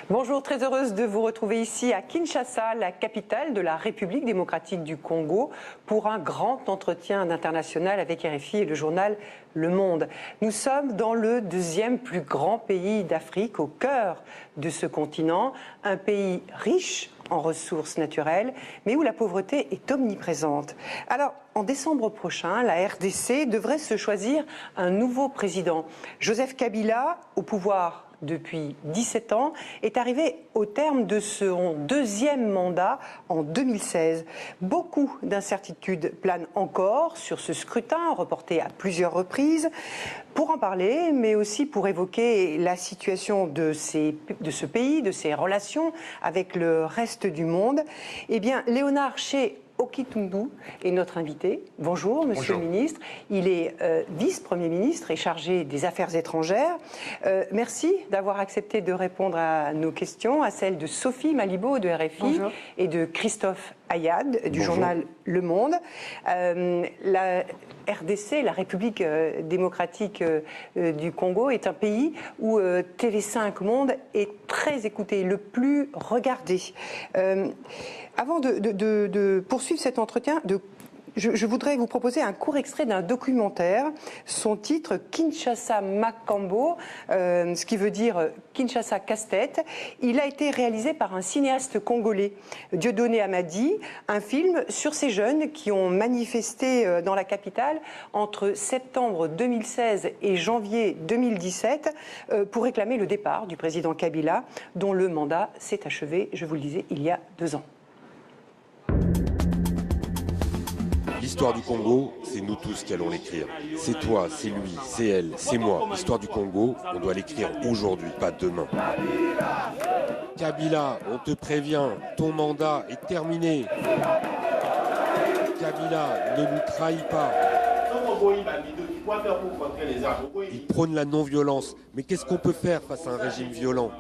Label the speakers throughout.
Speaker 1: Bonjour, très heureuse de vous retrouver ici à Kinshasa, la capitale de la République démocratique du Congo, pour un grand entretien international avec RFI et le journal Le Monde. Nous sommes dans le deuxième plus grand pays d'Afrique, au cœur de ce continent, un pays riche en ressources naturelles, mais où la pauvreté est omniprésente. Alors, en décembre prochain, la RDC devrait se choisir un nouveau président. Joseph Kabila, au pouvoir depuis 17 ans, est arrivé au terme de son deuxième mandat en 2016. Beaucoup d'incertitudes planent encore sur ce scrutin, reporté à plusieurs reprises. Pour en parler, mais aussi pour évoquer la situation de ce pays, de ses relations avec le reste du monde, eh bien, Léonard Okitundu est notre invité. Bonjour, Monsieur le Ministre. Il est vice-premier ministre et chargé des Affaires étrangères. Merci d'avoir accepté de répondre à nos questions, à celles de Sophie Malibaud de RFI. Bonjour. Et de Christophe Ayad du journal Le Monde. La RDC, la République démocratique du Congo, est un pays où TV5 Monde est très écouté, le plus regardé. Avant de poursuivre cet entretien, je voudrais vous proposer un court extrait d'un documentaire. Son titre, Kinshasa Makambo, ce qui veut dire Kinshasa casse-tête. Il a été réalisé par un cinéaste congolais, Dieudonné Amadi, un film sur ces jeunes qui ont manifesté dans la capitale entre septembre 2016 et janvier 2017 pour réclamer le départ du président Kabila, dont le mandat s'est achevé, je vous le disais, il y a 2 ans.
Speaker 2: L'histoire du Congo, c'est nous tous qui allons l'écrire. C'est toi, c'est lui, c'est elle, c'est moi. L'histoire du Congo, on doit l'écrire aujourd'hui, pas demain. Kabila, on te prévient, ton mandat est terminé. Kabila, ne nous trahis pas. Il prône la non-violence. Mais qu'est-ce qu'on peut faire face à un régime violent ?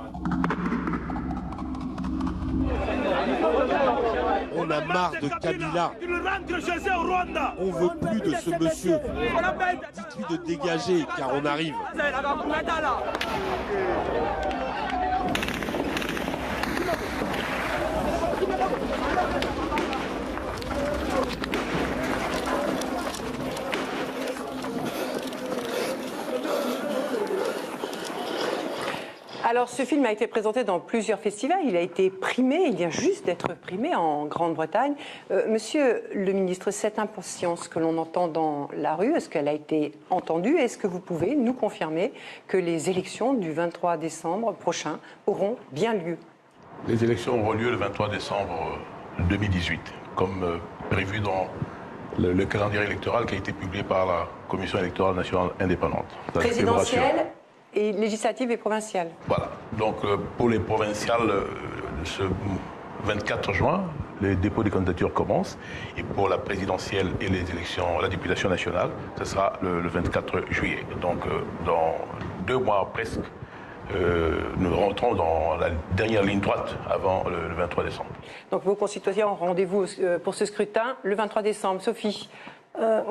Speaker 2: On a marre de Kabila. On veut plus de ce monsieur. Dites-lui de dégager, car on arrive.
Speaker 1: Alors, ce film a été présenté dans plusieurs festivals. Il a été primé, il vient juste d'être primé en Grande-Bretagne. Monsieur le ministre, cette impatience que l'on entend dans la rue, est-ce qu'elle a été entendue? Est-ce que vous pouvez nous confirmer que les élections du 23 décembre prochain auront bien lieu?
Speaker 3: Les élections auront lieu le 23 décembre 2018, comme prévu dans le calendrier électoral qui a été publié par la Commission électorale nationale indépendante.
Speaker 1: Présidentielle et législative et provinciale.
Speaker 3: Voilà. Donc pour les provinciales, ce 24 juin, les dépôts des candidatures commencent. Et pour la présidentielle et les élections, la députation nationale, ce sera le 24 juillet. Donc dans 2 mois presque, nous rentrons dans la dernière ligne droite avant le 23 décembre.
Speaker 1: Donc vos concitoyens ont rendez-vous pour ce scrutin le 23 décembre. Sophie.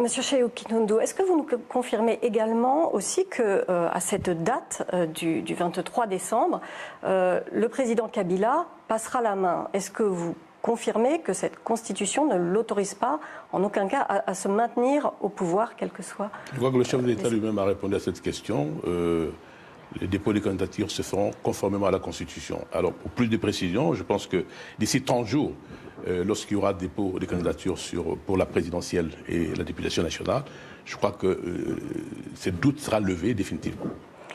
Speaker 4: Monsieur Okitundu, est-ce que vous nous confirmez également aussi que à cette date du 23 décembre, le président Kabila passera la main? Est-ce que vous confirmez que cette constitution ne l'autorise pas en aucun cas à se maintenir au pouvoir, quel que soit?
Speaker 3: Je crois que le chef de l'État lui-même a répondu à cette question. Les dépôts des candidatures se feront conformément à la Constitution. Alors, pour plus de précision, je pense que d'ici 30 jours, lorsqu'il y aura dépôt des candidatures pour la présidentielle et la députation nationale, je crois que ce doute sera levé définitivement.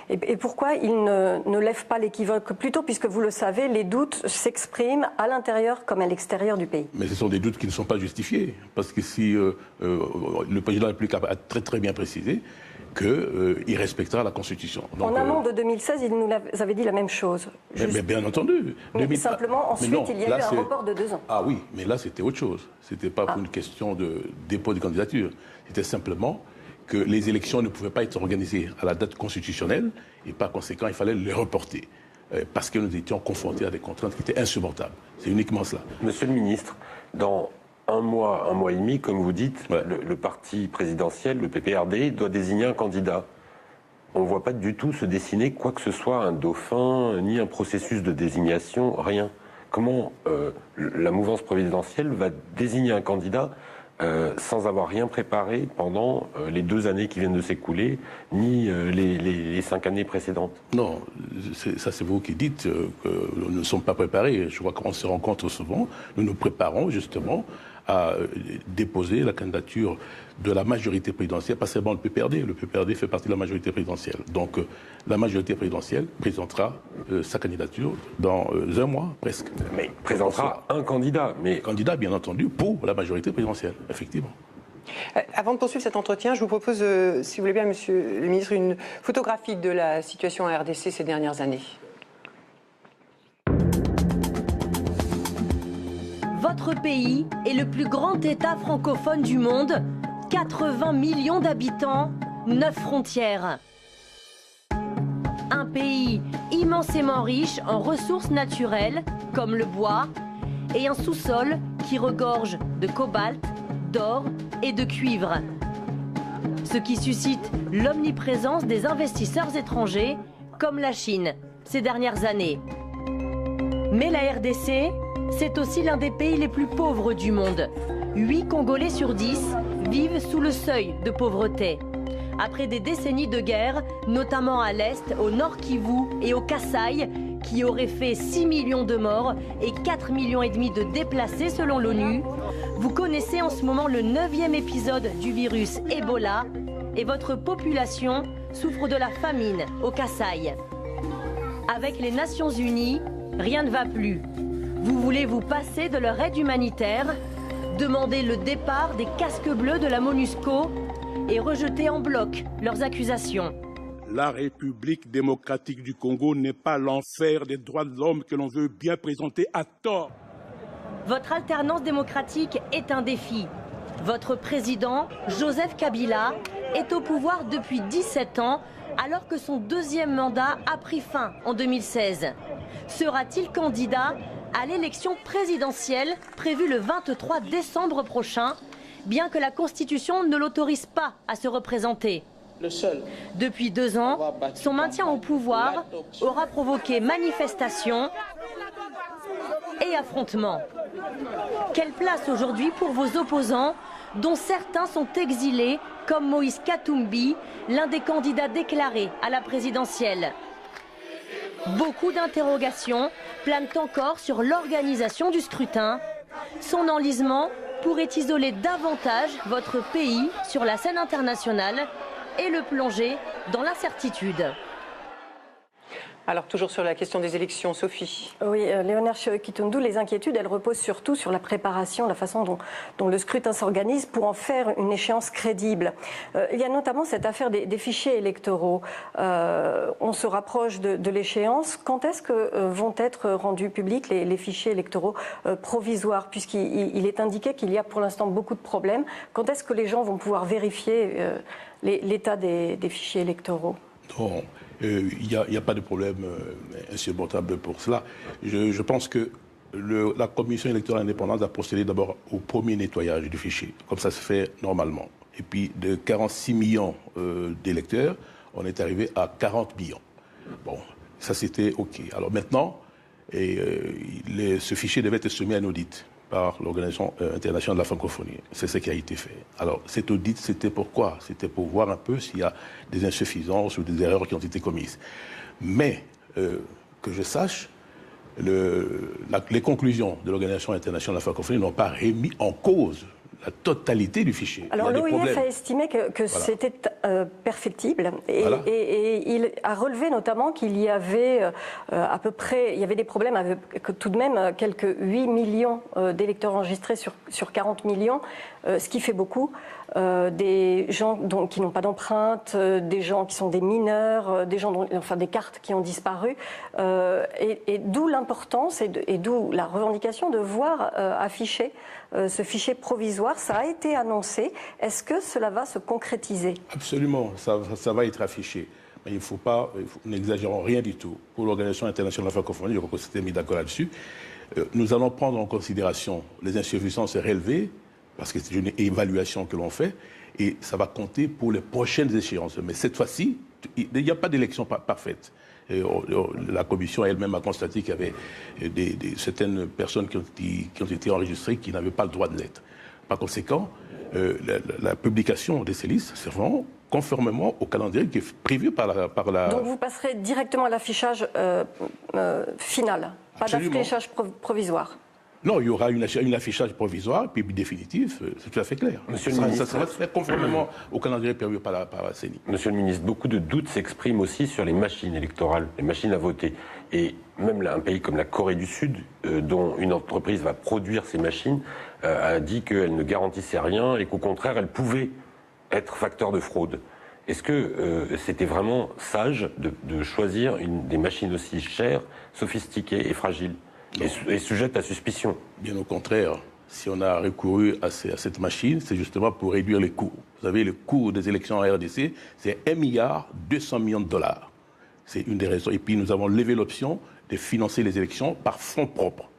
Speaker 4: Et pourquoi il ne lève pas l'équivoque plus tôt, puisque vous le savez, les doutes s'expriment à l'intérieur comme à l'extérieur du pays? Mais
Speaker 3: ce sont des doutes qui ne sont pas justifiés, parce que si le président de la République a très bien précisé qu'il respectera la Constitution. Donc,
Speaker 4: en amont de 2016, il nous avait dit la même chose.
Speaker 3: Mais bien entendu.
Speaker 4: Mais simplement, ensuite, il y a eu un report de 2 ans.
Speaker 3: Ah oui, mais là, c'était autre chose. Ce n'était pas pour une question de dépôt de candidature. C'était simplement que les élections ne pouvaient pas être organisées à la date constitutionnelle et par conséquent, il fallait les reporter parce que nous étions confrontés à des contraintes qui étaient insupportables. C'est uniquement cela.
Speaker 2: Monsieur le ministre, dans un mois et demi, comme vous dites, le parti présidentiel, le PPRD, doit désigner un candidat. On ne voit pas du tout se dessiner quoi que ce soit, un dauphin, ni un processus de désignation, rien. Comment la mouvance présidentielle va désigner un candidat sans avoir rien préparé pendant les 2 années qui viennent de s'écouler, ni les 5 années précédentes?
Speaker 3: Non, ça c'est vous qui dites que nous ne sommes pas préparés. Je crois qu'on se rencontre souvent. Nous nous préparons justement à déposer la candidature de la majorité présidentielle, pas seulement le PPRD. Le PPRD fait partie de la majorité présidentielle. Donc la majorité présidentielle présentera sa candidature dans 1 mois presque.
Speaker 2: Mais présentera un candidat.
Speaker 3: Un candidat, bien entendu, pour la majorité présidentielle, effectivement.
Speaker 1: Avant de poursuivre cet entretien, je vous propose, si vous voulez bien, Monsieur le ministre, une photographie de la situation en RDC ces dernières années.
Speaker 5: Votre pays est le plus grand État francophone du monde, 80 millions d'habitants, 9 frontières. Un pays immensément riche en ressources naturelles, comme le bois, et un sous-sol qui regorge de cobalt, d'or et de cuivre. Ce qui suscite l'omniprésence des investisseurs étrangers, comme la Chine, ces dernières années. Mais la RDC, c'est aussi l'un des pays les plus pauvres du monde. 8 Congolais sur 10 vivent sous le seuil de pauvreté. Après des décennies de guerre, notamment à l'Est, au Nord Kivu et au Kasaï, qui auraient fait 6 millions de morts et 4,5 millions de déplacés selon l'ONU, vous connaissez en ce moment le 9e épisode du virus Ebola et votre population souffre de la famine au Kasaï. Avec les Nations Unies, rien ne va plus. Vous voulez vous passer de leur aide humanitaire, demander le départ des casques bleus de la MONUSCO et rejeter en bloc leurs accusations.
Speaker 6: La République démocratique du Congo n'est pas l'enfer des droits de l'homme que l'on veut bien présenter à tort.
Speaker 5: Votre alternance démocratique est un défi. Votre président, Joseph Kabila, est au pouvoir depuis 17 ans, alors que son 2e mandat a pris fin en 2016. Sera-t-il candidat à l'élection présidentielle prévue le 23 décembre prochain, bien que la Constitution ne l'autorise pas à se représenter? Depuis 2 ans, son maintien au pouvoir aura provoqué manifestations et affrontements. Quelle place aujourd'hui pour vos opposants, dont certains sont exilés, comme Moïse Katumbi, l'un des candidats déclarés à la présidentielle? Beaucoup d'interrogations planent encore sur l'organisation du scrutin. Son enlisement pourrait isoler davantage votre pays sur la scène internationale et le plonger dans l'incertitude.
Speaker 1: Alors, toujours sur la question des élections, Sophie.
Speaker 4: Oui, Léonard Kitundu, les inquiétudes, elles reposent surtout sur la préparation, la façon dont le scrutin s'organise pour en faire une échéance crédible. Il y a notamment cette affaire des fichiers électoraux. On se rapproche de l'échéance. Quand est-ce que vont être rendus publics les fichiers électoraux provisoires, puisqu'il est indiqué qu'il y a pour l'instant beaucoup de problèmes? Quand est-ce que les gens vont pouvoir vérifier l'état des fichiers électoraux?
Speaker 3: Non. Il n'y a pas de problème insurmontable pour cela. Je pense que la Commission électorale indépendante a procédé d'abord au premier nettoyage du fichier, comme ça se fait normalement. Et puis de 46 millions d'électeurs, on est arrivé à 40 millions. Bon, ça c'était OK. Alors maintenant, ce fichier devait être soumis à un audit par l'Organisation internationale de la francophonie. C'est ce qui a été fait. Alors, cet audit, c'était pourquoi? C'était pour voir un peu s'il y a des insuffisances ou des erreurs qui ont été commises. Mais, que je sache, les conclusions de l'Organisation internationale de la francophonie n'ont pas remis en cause la totalité du fichier.
Speaker 4: Alors l'OIF a estimé que voilà, c'était perfectible et il a relevé notamment qu'il y avait à peu près, il y avait des problèmes avec tout de même quelques 8 millions d'électeurs enregistrés sur 40 millions, ce qui fait beaucoup. des gens qui n'ont pas d'empreinte, des gens qui sont des mineurs, des cartes qui ont disparu. Et d'où l'importance et d'où la revendication de voir afficher ce fichier provisoire. Ça a été annoncé. Est-ce que cela va se concrétiser?
Speaker 6: Absolument, ça va être affiché. Mais n'exagérons rien du tout. Pour l'Organisation internationale de la francophonie, je crois qu'on s'était mis d'accord là-dessus. Nous allons prendre en considération les insuffisances relevées, parce que c'est une évaluation que l'on fait, et ça va compter pour les prochaines échéances. Mais cette fois-ci, il n'y a pas d'élection parfaite. Et la commission elle-même a constaté qu'il y avait certaines personnes qui ont été enregistrées qui n'avaient pas le droit de l'être. Par conséquent, la publication de ces listes, c'est vraiment conformément au calendrier qui est prévu par la...
Speaker 4: Donc vous passerez directement à l'affichage final, pas d'affichage provisoire?
Speaker 6: Non, il y aura un affichage provisoire, puis définitif, c'est tout à fait clair.
Speaker 2: Monsieur le ministre,
Speaker 6: ça va se faire conformément au calendrier prévu par la CENI.
Speaker 2: Monsieur le ministre, beaucoup de doutes s'expriment aussi sur les machines électorales, les machines à voter. Et même là, un pays comme la Corée du Sud, dont une entreprise va produire ces machines, a dit qu'elle ne garantissait rien et qu'au contraire, elle pouvait être facteur de fraude. Est-ce que c'était vraiment sage de choisir des machines aussi chères, sophistiquées et fragiles et sujettes à suspicion?
Speaker 6: Bien au contraire. Si on a recouru à cette machine, c'est justement pour réduire les coûts. Vous savez, le coût des élections en RDC, c'est 1,2 milliard de dollars. C'est une des raisons. Et puis nous avons levé l'option de financer les élections par fonds propres.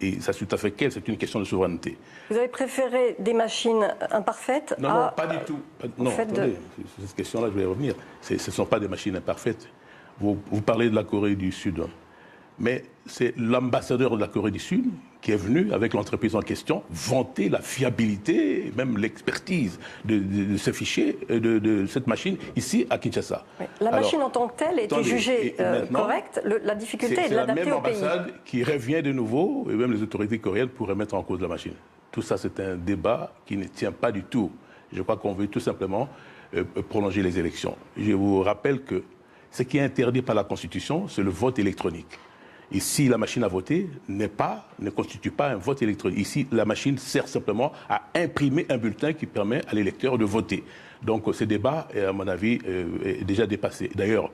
Speaker 6: Et ça, c'est tout à fait clair, c'est une question de souveraineté.
Speaker 4: Vous avez préféré des machines imparfaites?
Speaker 6: Non, pas du tout. Non, attendez, sur cette question-là, je vais revenir. Ce ne sont pas des machines imparfaites. Vous parlez de la Corée du Sud, mais c'est l'ambassadeur de la Corée du Sud qui est venu, avec l'entreprise en question, vanter la fiabilité et même l'expertise de ce fichier, de cette machine, ici à Kinshasa.
Speaker 4: Oui. La machine en tant que telle était jugée correcte. La difficulté est de l'adapter au pays. C'est la même ambassade
Speaker 6: qui revient de nouveau, et même les autorités coréennes, pour remettre en cause la machine. Tout ça, c'est un débat qui ne tient pas du tout. Je crois qu'on veut tout simplement prolonger les élections. Je vous rappelle que ce qui est interdit par la Constitution, c'est le vote électronique. Ici, la machine à voter ne constitue pas un vote électronique. Ici, la machine sert simplement à imprimer un bulletin qui permet à l'électeur de voter. Donc, ce débat, à mon avis, est déjà dépassé. D'ailleurs,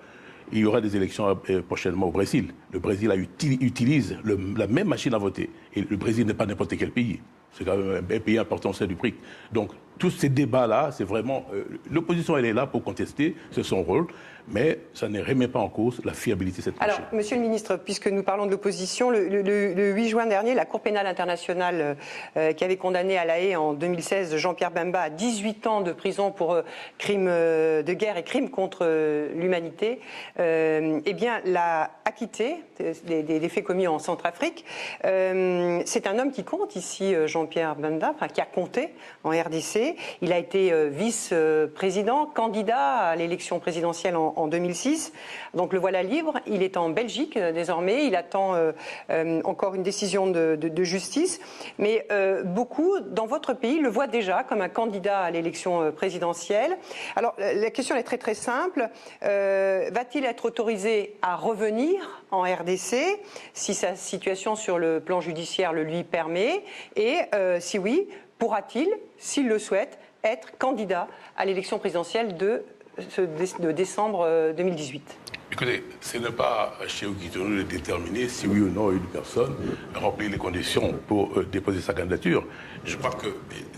Speaker 6: il y aura des élections prochainement au Brésil. Le Brésil utilise la même machine à voter. Et le Brésil n'est pas n'importe quel pays. C'est quand même un pays important au sein du BRIC. Donc, tous ces débats-là, c'est vraiment... l'opposition, elle est là pour contester, c'est son rôle, mais ça ne remet pas en cause la fiabilité de cette machine.
Speaker 1: Alors, Monsieur le Ministre, puisque nous parlons de l'opposition, le 8 juin dernier, la Cour pénale internationale qui avait condamné à La Haye en 2016 Jean-Pierre Bemba à 18 ans de prison pour crimes de guerre et crimes contre l'humanité, eh bien, l'a acquitté des faits commis en Centrafrique. C'est un homme qui compte ici, Jean-Pierre Bemba, enfin qui a compté en RDC. Il a été vice-président, candidat à l'élection présidentielle en 2006. Donc le voilà libre. Il est en Belgique désormais. Il attend encore une décision de justice. Mais beaucoup dans votre pays le voient déjà comme un candidat à l'élection présidentielle. Alors la question est très très simple. Va-t-il être autorisé à revenir en RDC si sa situation sur le plan judiciaire le lui permet? Et si oui, pourra-t-il, s'il le souhaite, être candidat à l'élection présidentielle de décembre 2018?
Speaker 6: Écoutez, ce n'est pas chez Okitono de déterminer si oui ou non une personne remplit les conditions pour déposer sa candidature. Je crois que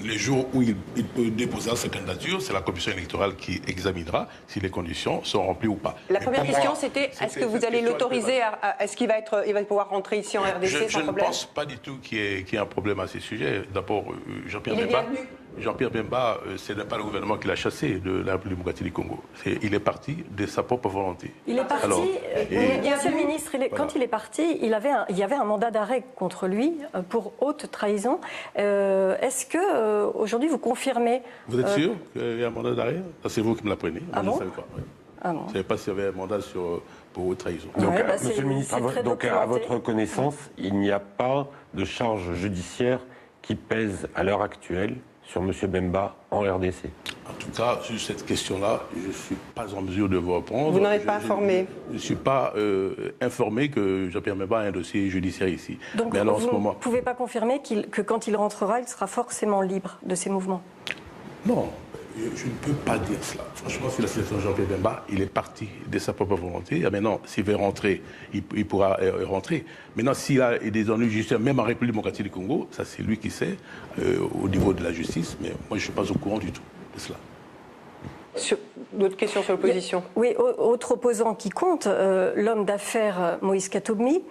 Speaker 6: les jours où il peut déposer sa candidature, c'est la commission électorale qui examinera si les conditions sont remplies ou pas.
Speaker 1: La première question, c'était est-ce que vous allez l'autoriser est-ce qu'il va pouvoir rentrer ici en RDC sans problème?
Speaker 6: Je ne pense pas du tout qu'il y ait un problème à ces sujets. D'abord, Jean-Pierre Bemba, ce n'est pas le gouvernement qui l'a chassé de la République démocratique du Congo. Il est parti de sa propre volonté.
Speaker 4: Il est parti, Monsieur le ministre, quand il est parti, il y avait un mandat d'arrêt contre lui pour haute trahison. Est-ce que aujourd'hui vous confirmez...
Speaker 6: Vous êtes sûr qu'il y a un mandat d'arrêt? C'est vous qui me l'apprenez.
Speaker 4: Ah bon?
Speaker 6: Je ne savais pas. Oui. Ah bon. Je ne savais pas s'il y avait un mandat pour haute trahison.
Speaker 2: Donc, Monsieur le ministre, à votre connaissance, il n'y a pas de charge judiciaire qui pèse à l'heure actuelle sur M. Bemba en RDC?
Speaker 6: En tout cas, sur cette question-là, je ne suis pas en mesure de vous répondre.
Speaker 1: Vous n'en êtes pas informé?
Speaker 6: Je ne suis pas informé que Jean-Pierre Bemba a un dossier judiciaire ici.
Speaker 4: Donc
Speaker 6: mais alors, vous
Speaker 4: ne pouvez pas confirmer que quand il rentrera, il sera forcément libre de ses mouvements?
Speaker 6: Non, je ne peux pas dire cela. Franchement, sur la situation de Jean-Pierre Bemba, il est parti de sa propre volonté. Ah, maintenant, s'il veut rentrer, il pourra rentrer. Maintenant, s'il a des ennuis judiciaires, même en République démocratique du Congo, ça c'est lui qui sait, au niveau de la justice, mais moi je ne suis pas au courant du tout de cela.
Speaker 1: D'autres questions sur l'opposition?
Speaker 4: Oui, autre opposant qui compte, l'homme d'affaires Moïse Katumbi,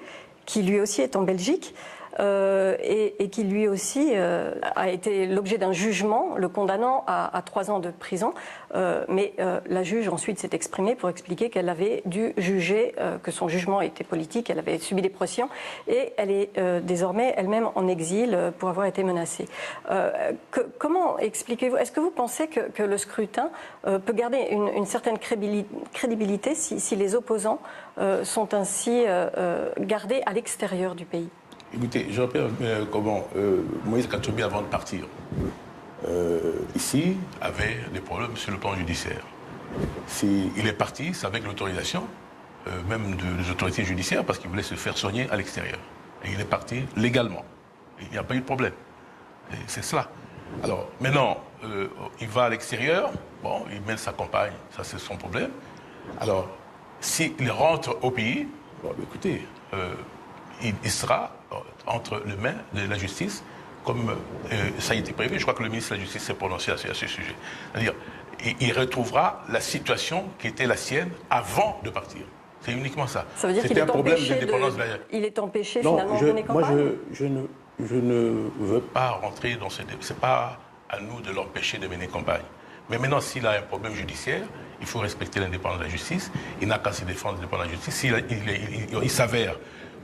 Speaker 4: qui lui aussi est en Belgique. Et qui lui aussi a été l'objet d'un jugement, le condamnant à 3 ans de prison. Mais la juge ensuite s'est exprimée pour expliquer qu'elle avait dû juger que son jugement était politique, elle avait subi des pressions et elle est désormais elle-même en exil pour avoir été menacée. Comment expliquez-vous? Est-ce que vous pensez que le scrutin peut garder une certaine crédibilité si les opposants sont ainsi gardés à l'extérieur du pays?
Speaker 6: Écoutez, je rappelle Moïse Katumbi, avant de partir, ici, avait des problèmes sur le plan judiciaire. Il est parti, c'est avec l'autorisation, même des autorités judiciaires, parce qu'il voulait se faire soigner à l'extérieur. Et il est parti légalement. Il n'y a pas eu de problème. C'est cela. Alors, maintenant, il va à l'extérieur, bon, il mène sa campagne, ça c'est son problème. Alors, s'il rentre au pays, bon, écoutez, il sera entre les mains de la justice, comme ça a été prévu. Je crois que le ministre de la Justice s'est prononcé à ce sujet. C'est-à-dire, il retrouvera la situation qui était la sienne avant de partir. C'est uniquement ça.
Speaker 4: Ça veut dire qu'il est empêché il est empêché finalement de mener campagne?
Speaker 6: Moi, je ne veux pas rentrer dans ce débat. Ce n'est pas à nous de l'empêcher de mener campagne. Mais maintenant, s'il a un problème judiciaire, il faut respecter l'indépendance de la justice. Il n'a qu'à se défendre l'indépendance de la justice. S'il s'avère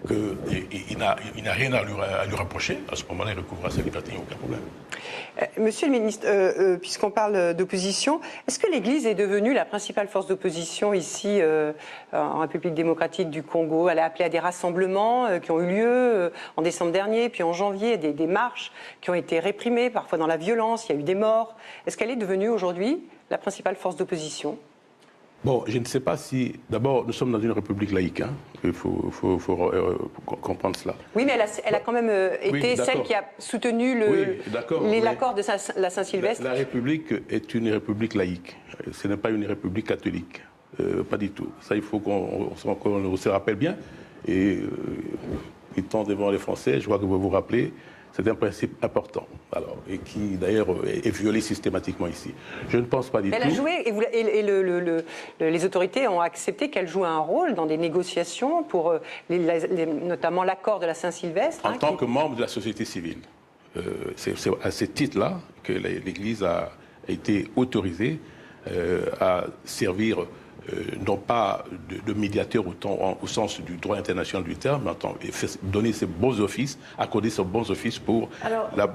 Speaker 6: qu'il n'a rien à lui reprocher, à ce moment-là, il recouvrira sa liberté, il n'y a aucun problème.
Speaker 1: Monsieur le ministre, puisqu'on parle d'opposition, est-ce que l'Église est devenue la principale force d'opposition ici en République démocratique du Congo? Elle a appelé à des rassemblements qui ont eu lieu en décembre dernier, puis en janvier, des marches qui ont été réprimées, parfois dans la violence, il y a eu des morts. Est-ce qu'elle est devenue aujourd'hui la principale force d'opposition?
Speaker 6: Bon, je ne sais pas si... D'abord, nous sommes dans une république laïque. Hein. Il faut comprendre cela.
Speaker 1: Oui, mais elle a quand même été celle qui a soutenu l'accord de la Saint-Sylvestre.
Speaker 6: La République est une république laïque. Ce n'est pas une république catholique. Pas du tout. Ça, il faut qu'on se rappelle bien. Et étant devant les Français, je crois que vous vous rappelez, c'est un principe important, alors, et qui d'ailleurs est violé systématiquement ici. Je ne pense pas du tout.
Speaker 1: Elle a joué, et les autorités ont accepté qu'elle joue un rôle dans des négociations pour notamment l'accord de la Saint-Sylvestre.
Speaker 6: En tant que membre de la société civile. C'est à ce titre-là que l'Église a été autorisée à servir non pas de médiateur au sens du droit international du terme, mais donner ses bons offices, accorder ses bons offices pour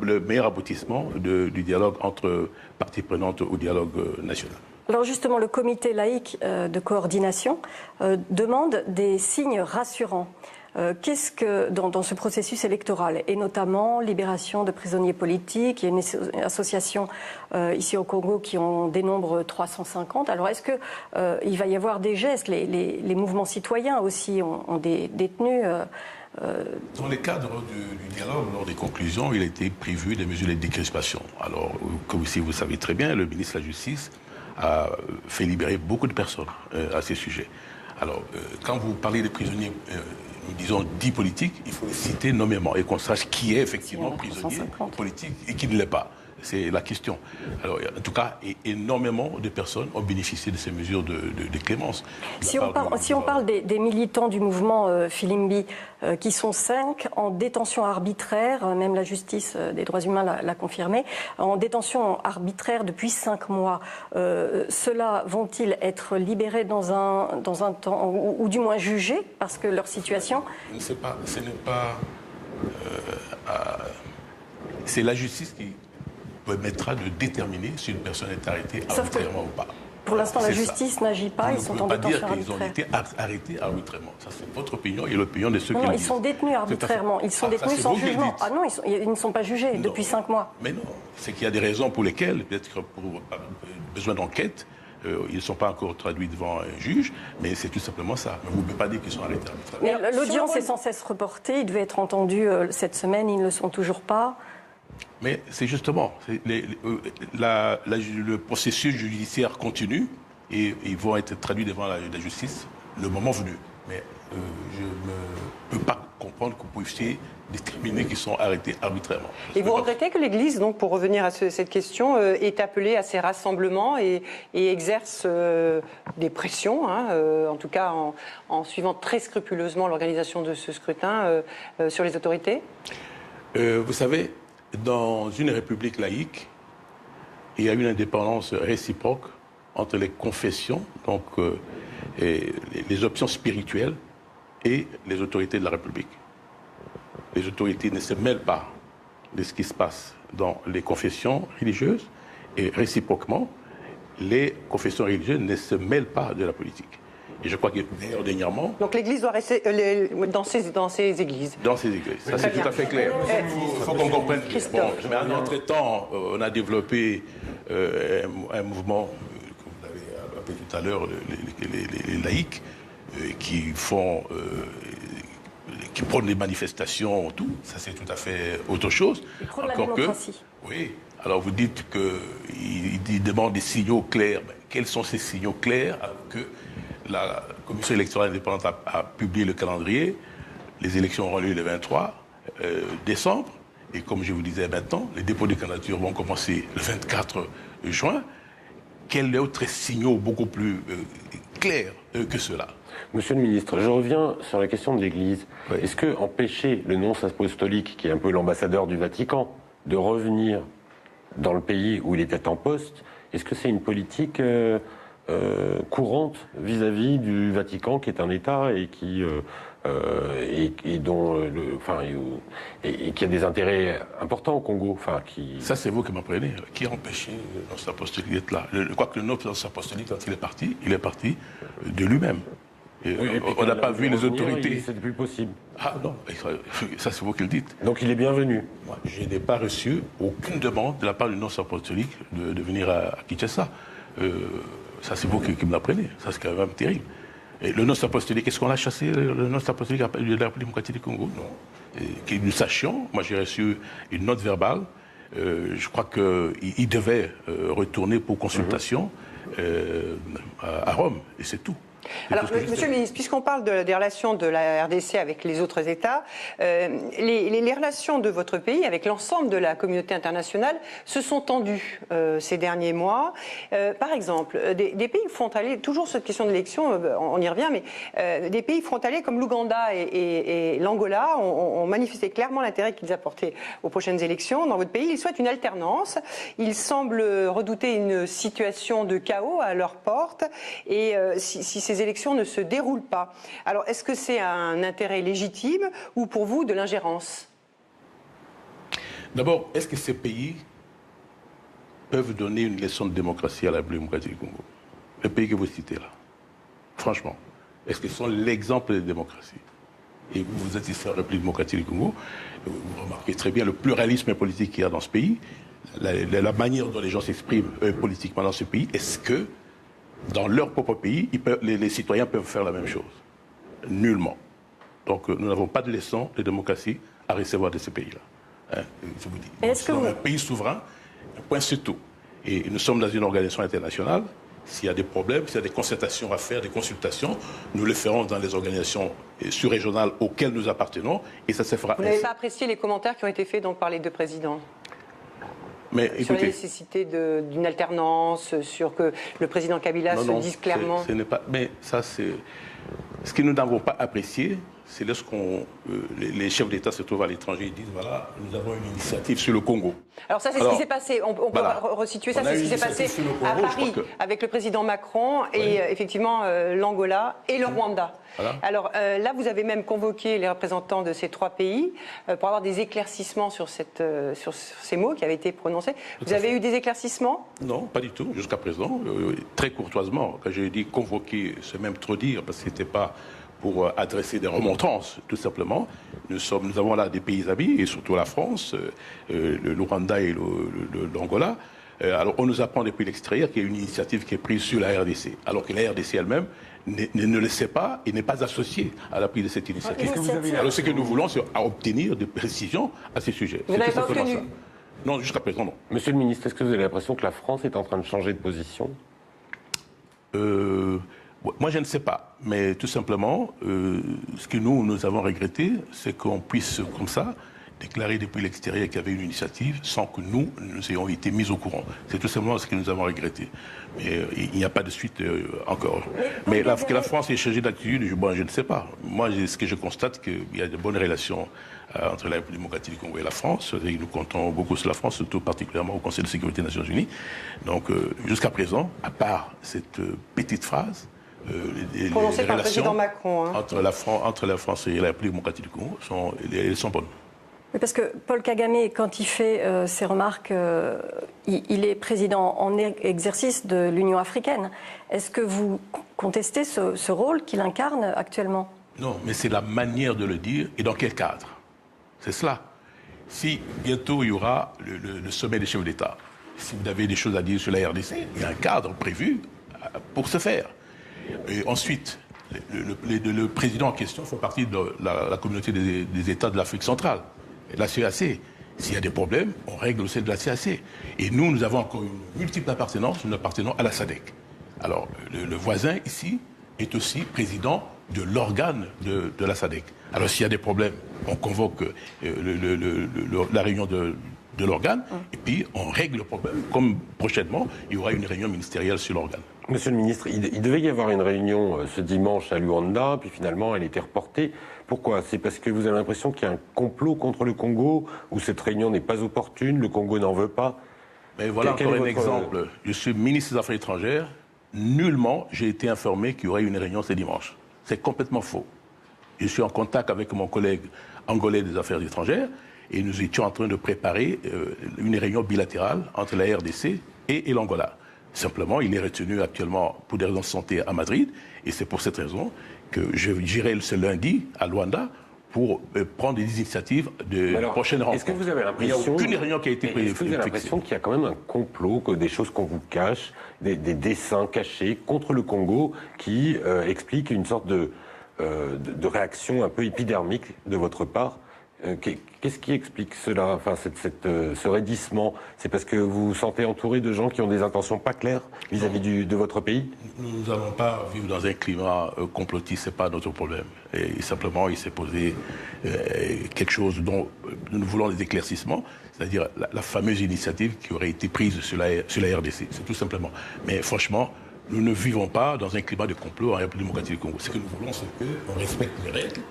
Speaker 6: le meilleur aboutissement du dialogue entre parties prenantes au dialogue national.
Speaker 4: Alors justement, le comité laïque de coordination demande des signes rassurants. Qu'est-ce que, dans ce processus électoral, et notamment libération de prisonniers politiques, il y a une association ici au Congo qui en dénombre 350. Alors est-ce qu'il va y avoir des gestes? Les mouvements citoyens aussi ont des détenus
Speaker 6: Dans le cadre du dialogue, lors des conclusions, il a été prévu des mesures de décrispation. Alors, comme vous savez très bien, le ministre de la Justice a fait libérer beaucoup de personnes à ces sujets. Alors, quand vous parlez des prisonniers, disons, dits politiques, il faut les citer nommément et qu'on sache qui est effectivement prisonnier politique et qui ne l'est pas. C'est la question. Alors, en tout cas, énormément de personnes ont bénéficié de ces mesures de clémence.
Speaker 4: Si on parle des militants du mouvement Filimbi, qui sont 5 en détention arbitraire, même la justice des droits humains l'a confirmé, en détention arbitraire depuis 5 mois, ceux-là vont-ils être libérés dans un temps, ou du moins jugés, parce que leur situation...
Speaker 6: Ce n'est pas... c'est la justice qui permettra de déterminer si une personne est arrêtée arbitrairement ou pas.
Speaker 4: Pour l'instant, la justice n'agit pas, ils sont en détention arbitraire.
Speaker 6: Ils ont été arrêtés arbitrairement. Ça, c'est votre opinion et l'opinion de ceux qui le disent.
Speaker 4: Non, ils sont détenus arbitrairement. Ils sont détenus sans jugement. Ah non, ils ne sont pas jugés depuis 5 mois.
Speaker 6: Mais non, c'est qu'il y a des raisons pour lesquelles, peut-être pour besoin d'enquête, ils ne sont pas encore traduits devant un juge, mais c'est tout simplement ça. Mais vous ne pouvez pas dire qu'ils sont arrêtés arbitrairement.
Speaker 4: Mais l'audience est sans cesse reportée. Ils devaient être entendus cette semaine, ils ne le sont toujours pas.
Speaker 6: Mais c'est justement, le processus judiciaire continue et ils vont être traduits devant la justice le moment venu. Mais je ne peux pas comprendre que vous puissiez déterminer qu'ils sont arrêtés arbitrairement.
Speaker 1: Et vous regrettez que l'Église, donc pour revenir à cette question, est appelée à ces rassemblements et exerce des pressions, en tout cas en suivant très scrupuleusement l'organisation de ce scrutin sur les autorités?
Speaker 6: Vous savez, dans une république laïque, il y a une indépendance réciproque entre les confessions, donc les options spirituelles, et les autorités de la République. Les autorités ne se mêlent pas de ce qui se passe dans les confessions religieuses, et réciproquement, les confessions religieuses ne se mêlent pas de la politique. Et je crois que d'ailleurs, dernièrement...
Speaker 1: Donc l'Église doit rester dans ces églises.
Speaker 6: Dans ces églises, ça c'est tout à fait clair. Il faut qu'on comprenne. Bon, mais en entre-temps, on a développé un mouvement, que vous avez appelé tout à l'heure, les laïcs, qui prônent les manifestations, tout. Ça c'est tout à fait autre chose.
Speaker 4: Ils prônent la démocratie.
Speaker 6: Oui. Alors vous dites qu'ils demandent des signaux clairs. Ben, quels sont ces signaux clairs que la Commission électorale indépendante a publié le calendrier? Les élections auront lieu le 23 décembre. Et comme je vous disais maintenant, les dépôts de candidatures vont commencer le 24 juin. Quels autres signaux beaucoup plus clairs que cela?
Speaker 2: Monsieur le ministre, je reviens sur la question de l'Église. Oui. Est-ce que empêcher le nonce apostolique, qui est un peu l'ambassadeur du Vatican, de revenir dans le pays où il était en poste, est-ce que c'est une politique courante vis-à-vis du Vatican, qui est un État et qui qui a des intérêts importants au Congo,
Speaker 6: Ça, c'est vous qui m'apprenez. Qui a empêché le nonce apostolique d'être là? Je crois que le nonce apostolique, quand il est parti de lui-même.
Speaker 2: Oui,
Speaker 6: on n'a pas vu les autorités.
Speaker 2: C'est plus possible.
Speaker 6: Ah non, ça c'est vous qui le dites.
Speaker 2: Donc il est bienvenu.
Speaker 6: Moi, je n'ai pas reçu aucune demande de la part du nonce apostolique de venir à Kinshasa. Ça c'est vous qui me l'apprenez. Ça c'est quand même terrible. Et le nonce apostolique, est-ce qu'on l'a chassé, le nonce apostolique de la République démocratique du Congo? Non. Que nous sachions, moi j'ai reçu une note verbale. Je crois qu'il devait retourner pour consultation à Rome, et c'est tout.
Speaker 1: Alors, Monsieur le ministre, puisqu'on parle des relations de la RDC avec les autres États, les relations de votre pays avec l'ensemble de la communauté internationale se sont tendues ces derniers mois. Par exemple, des pays frontaliers, toujours cette question de l'élection, on y revient, mais des pays frontaliers comme l'Ouganda et l'Angola ont manifesté clairement l'intérêt qu'ils apportaient aux prochaines élections. Dans votre pays, ils souhaitent une alternance. Ils semblent redouter une situation de chaos à leur porte. Et si ces élections ne se déroulent pas. Alors, est-ce que c'est un intérêt légitime ou pour vous de l'ingérence?
Speaker 6: D'abord, est-ce que ces pays peuvent donner une leçon de démocratie à la République démocratique du Congo? Les pays que vous citez là. Franchement, est-ce qu'ils sont l'exemple de démocratie? Et vous êtes ici en République démocratique du Congo, vous remarquez très bien le pluralisme politique qu'il y a dans ce pays, la manière dont les gens s'expriment politiquement dans ce pays. Est-ce que dans leur propre pays, les citoyens peuvent faire la même chose? Nullement. Donc nous n'avons pas de leçon de démocratie à recevoir de ces pays-là. Je vous dis. Nous sommes un pays souverain, un point c'est tout. Et nous sommes dans une organisation internationale. S'il y a des problèmes, s'il y a des concertations à faire, des consultations, nous les ferons dans les organisations sous-régionales auxquelles nous appartenons. Et ça se fera.
Speaker 1: Vous n'avez pas apprécié les commentaires qui ont été faits donc, par les deux présidents?
Speaker 6: Mais,
Speaker 1: sur
Speaker 6: écoutez,
Speaker 1: la nécessité d'une alternance, sur que le président Kabila se dise clairement.
Speaker 6: Ce n'est pas. Mais ça, c'est ce que nous n'avons pas apprécié, c'est lorsqu'on les chefs d'État se trouvent à l'étranger et disent voilà, nous avons une initiative sur le Congo.
Speaker 1: Alors ça, c'est ce qui s'est passé. On peut resituer ça. C'est ce qui s'est passé à Paris avec le président Macron et effectivement l'Angola et le Rwanda. Voilà. Alors là, vous avez même convoqué les représentants de ces trois pays pour avoir des éclaircissements sur ces mots qui avaient été prononcés. Vous avez eu des éclaircissements?
Speaker 6: Non, pas du tout, jusqu'à présent. Très courtoisement, quand j'ai dit convoquer, c'est même trop dire, parce que ce n'était pas pour adresser des remontrances, tout simplement. Nous avons là des pays amis, et surtout la France, le Rwanda et l'Angola. Alors on nous apprend depuis l'extérieur qu'il y a une initiative qui est prise sur la RDC, alors que la RDC elle-même ne le sait pas et n'est pas associée à la prise de cette initiative. Alors ce que nous voulons, c'est obtenir des précisions à ces sujets.
Speaker 1: Vous n'avez pas obtenu?
Speaker 6: Non, jusqu'à présent, non.
Speaker 2: Monsieur le ministre, est-ce que vous avez l'impression que la France est en train de changer de position?
Speaker 6: Moi, je ne sais pas. Mais tout simplement, ce que nous avons regretté, c'est qu'on puisse, comme ça, déclarer depuis l'extérieur qu'il y avait une initiative sans que nous ayons été mis au courant. C'est tout simplement ce que nous avons regretté. Mais il n'y a pas de suite encore. Mais que la France ait changé d'attitude, je ne sais pas. Moi, ce que je constate, c'est qu'il y a de bonnes relations entre la République démocratique du Congo et la France. Et nous comptons beaucoup sur la France, surtout particulièrement au Conseil de sécurité des Nations Unies. Donc, jusqu'à présent, à part cette petite phrase, les
Speaker 1: prononcée par le
Speaker 6: relations
Speaker 1: président Macron, hein,
Speaker 6: entre la France et la République démocratique du Congo sont bonnes.
Speaker 4: Oui, parce que Paul Kagame, quand il fait ses remarques, il est président en exercice de l'Union africaine. Est-ce que vous contestez ce rôle qu'il incarne actuellement?
Speaker 6: Non, mais c'est la manière de le dire et dans quel cadre. C'est cela. Si bientôt il y aura le sommet des chefs d'État, si vous avez des choses à dire sur la RDC, il y a un cadre prévu pour ce faire. Et ensuite, le président en question fait partie de la communauté des États de l'Afrique centrale. La CAC, s'il y a des problèmes, on règle au sein de la CAC. Et nous avons encore une multiple appartenance, nous appartenons à la SADC. Alors, le voisin ici est aussi président de l'organe de la SADC. Alors, s'il y a des problèmes, on convoque la réunion de l'organe, et puis on règle le problème. Comme prochainement, il y aura une réunion ministérielle sur l'organe.
Speaker 2: Monsieur le ministre, il devait y avoir une réunion ce dimanche à Luanda, puis finalement elle a été reportée. Pourquoi? C'est parce que vous avez l'impression qu'il y a un complot contre le Congo, ou cette réunion n'est pas opportune, le Congo n'en veut pas?
Speaker 6: Mais voilà encore un exemple. Je suis ministre des Affaires étrangères. Nullement j'ai été informé qu'il y aurait une réunion ce dimanche. C'est complètement faux. Je suis en contact avec mon collègue angolais des Affaires étrangères et nous étions en train de préparer une réunion bilatérale entre la RDC et l'Angola. Simplement, il est retenu actuellement pour des raisons de santé à Madrid et c'est pour cette raison que j'irai ce lundi à Luanda pour prendre des initiatives de prochaines rencontres.
Speaker 2: Est-ce que vous avez l'impression...
Speaker 6: Il n'y a aucune réunion qui a été prévue.
Speaker 2: Est-ce que vous avez l'impression qu'il y a quand même un complot, que des choses qu'on vous cache, des dessins cachés contre le Congo qui expliquent une sorte de réaction un peu épidermique de votre part? Qu'est-ce qui explique cela, enfin, ce raidissement? C'est parce que vous vous sentez entouré de gens qui ont des intentions pas claires vis-à-vis de votre pays?
Speaker 6: Nous n'allons pas vivre dans un climat complotiste, ce n'est pas notre problème. Et simplement, il s'est posé quelque chose dont nous voulons des éclaircissements, c'est-à-dire la fameuse initiative qui aurait été prise sur la RDC, c'est tout simplement. Mais franchement, nous ne vivons pas dans un climat de complot en République démocratique du Congo. Ce que nous voulons, c'est qu'on respecte les règles